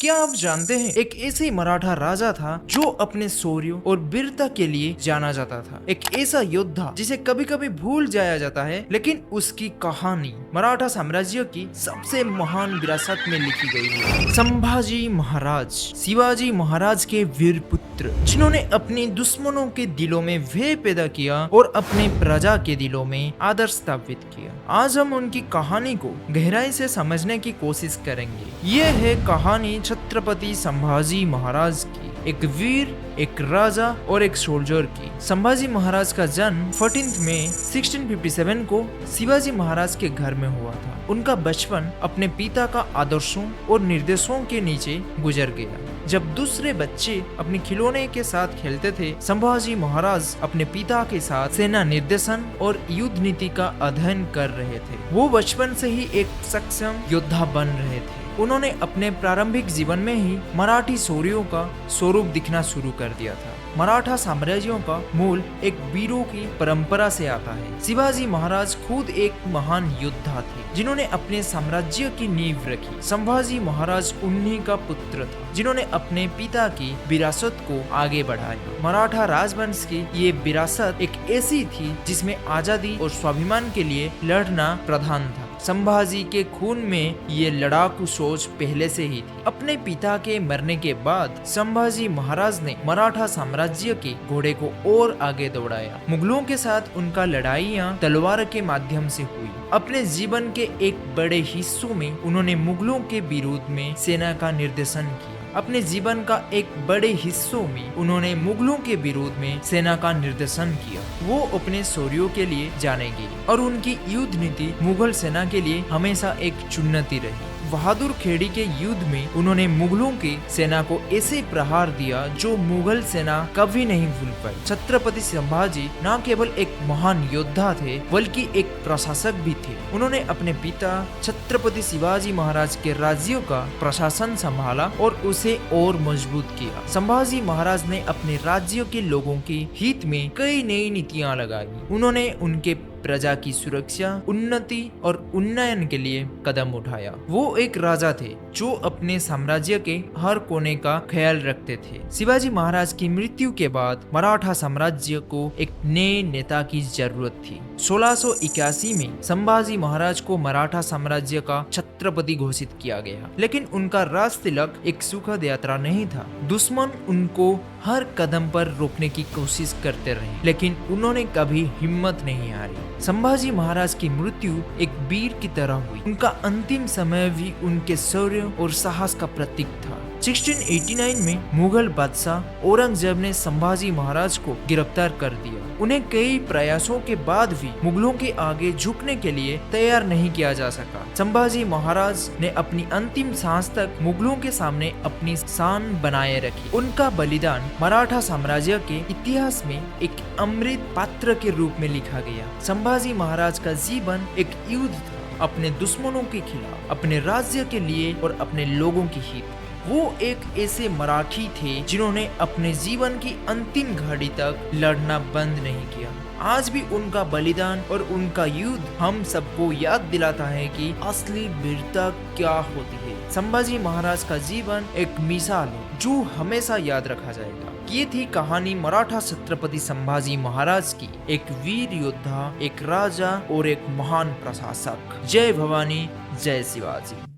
क्या आप जानते हैं एक ऐसे मराठा राजा था जो अपने शौर्य और वीरता के लिए जाना जाता था। एक ऐसा योद्धा जिसे कभी कभी भूल जाया जाता है, लेकिन उसकी कहानी मराठा साम्राज्य की सबसे महान विरासत में लिखी गई है। संभाजी महाराज, शिवाजी महाराज के वीर पुत्र, जिन्होंने अपने दुश्मनों के दिलों में भय पैदा किया और अपने प्रजा के दिलों में आदर स्थापित किया। आज हम उनकी कहानी को गहराई से समझने की कोशिश करेंगे। ये है कहानी छत्रपति संभाजी महाराज की, एक वीर, एक राजा और एक सोल्जर की। संभाजी महाराज का जन्म 14 मई 1657 को शिवाजी महाराज के घर में हुआ था। उनका बचपन अपने पिता का आदर्शों और निर्देशों के नीचे गुजर गया। जब दूसरे बच्चे अपने खिलौने के साथ खेलते थे, संभाजी महाराज अपने पिता के साथ सेना निर्देशन और युद्ध नीति का अध्ययन कर रहे थे। वो बचपन से ही एक सक्षम योद्धा बन रहे थे। उन्होंने अपने प्रारंभिक जीवन में ही मराठी शौर्यों का स्वरूप दिखना शुरू कर दिया था। मराठा साम्राज्यों का मूल एक वीरों की परंपरा से आता है। शिवाजी महाराज खुद एक महान योद्धा थे जिन्होंने अपने साम्राज्य की नींव रखी। संभाजी महाराज उन्हीं का पुत्र था जिन्होंने अपने पिता की विरासत को आगे बढ़ाया। मराठा राजवंश की ये विरासत एक ऐसी थी जिसमें आजादी और स्वाभिमान के लिए लड़ना प्रधान था। संभाजी के खून में ये लड़ाकू सोच पहले से ही थी। अपने पिता के मरने के बाद संभाजी महाराज ने मराठा साम्राज्य के घोड़े को और आगे दौड़ाया। मुगलों के साथ उनका लड़ाइयाँ तलवार के माध्यम से हुई। अपने जीवन के एक बड़े हिस्सों में उन्होंने मुगलों के विरोध में सेना का निर्देशन किया। अपने जीवन का एक बड़े हिस्सों में उन्होंने मुगलों के विरोध में सेना का निर्देशन किया। वो अपने शौर्यों के लिए जाने गए और उनकी युद्ध नीति मुगल सेना के लिए हमेशा एक चुनौती रही। बहादुर खेड़ी के युद्ध में उन्होंने मुगलों के सेना को ऐसे प्रहार दिया जो मुगल सेना कभी नहीं भूल पाई। छत्रपति संभाजी न केवल एक महान योद्धा थे बल्कि एक प्रशासक भी थे। उन्होंने अपने पिता छत्रपति शिवाजी महाराज के राज्यों का प्रशासन संभाला और उसे और मजबूत किया। संभाजी महाराज ने अपने राज्यों के लोगों के हित में कई नई नीतियां लगाई। उन्होंने उनके प्रजा की सुरक्षा, उन्नति और उन्नयन के लिए कदम उठाया। वो एक राजा थे जो अपने साम्राज्य के हर कोने का ख्याल रखते थे। शिवाजी महाराज की मृत्यु के बाद मराठा साम्राज्य को एक नए नेता की जरूरत थी। 1681 में संभाजी महाराज को मराठा साम्राज्य का छत्रपति घोषित किया गया, लेकिन उनका राज तिलक एक सुखद यात्रा नहीं था। दुश्मन उनको हर कदम पर रोकने की कोशिश करते रहे, लेकिन उन्होंने कभी हिम्मत नहीं हारी। संभाजी महाराज की मृत्यु एक वीर की तरह हुई। उनका अंतिम समय भी उनके शौर्य और साहस का प्रतीक था। 1689 में मुगल बादशाह औरंगजेब ने संभाजी महाराज को गिरफ्तार कर दिया। उन्हें कई प्रयासों के बाद भी मुगलों के आगे झुकने के लिए तैयार नहीं किया जा सका। संभाजी महाराज ने अपनी अंतिम सांस तक मुगलों के सामने अपनी शान बनाए रखी। उनका बलिदान मराठा साम्राज्य के इतिहास में एक अमृत पात्र के रूप में लिखा गया। संभाजी महाराज का जीवन एक युद्ध था, अपने दुश्मनों के खिलाफ, अपने राज्य के लिए और अपने लोगों की हित। वो एक ऐसे मराठी थे जिन्होंने अपने जीवन की अंतिम घड़ी तक लड़ना बंद नहीं किया। आज भी उनका बलिदान और उनका युद्ध हम सबको याद दिलाता है कि असली वीरता क्या होती है। संभाजी महाराज का जीवन एक मिसाल है जो हमेशा याद रखा जाएगा। ये थी कहानी मराठा छत्रपति संभाजी महाराज की, एक वीर योद्धा, एक राजा और एक महान प्रशासक। जय भवानी, जय शिवाजी।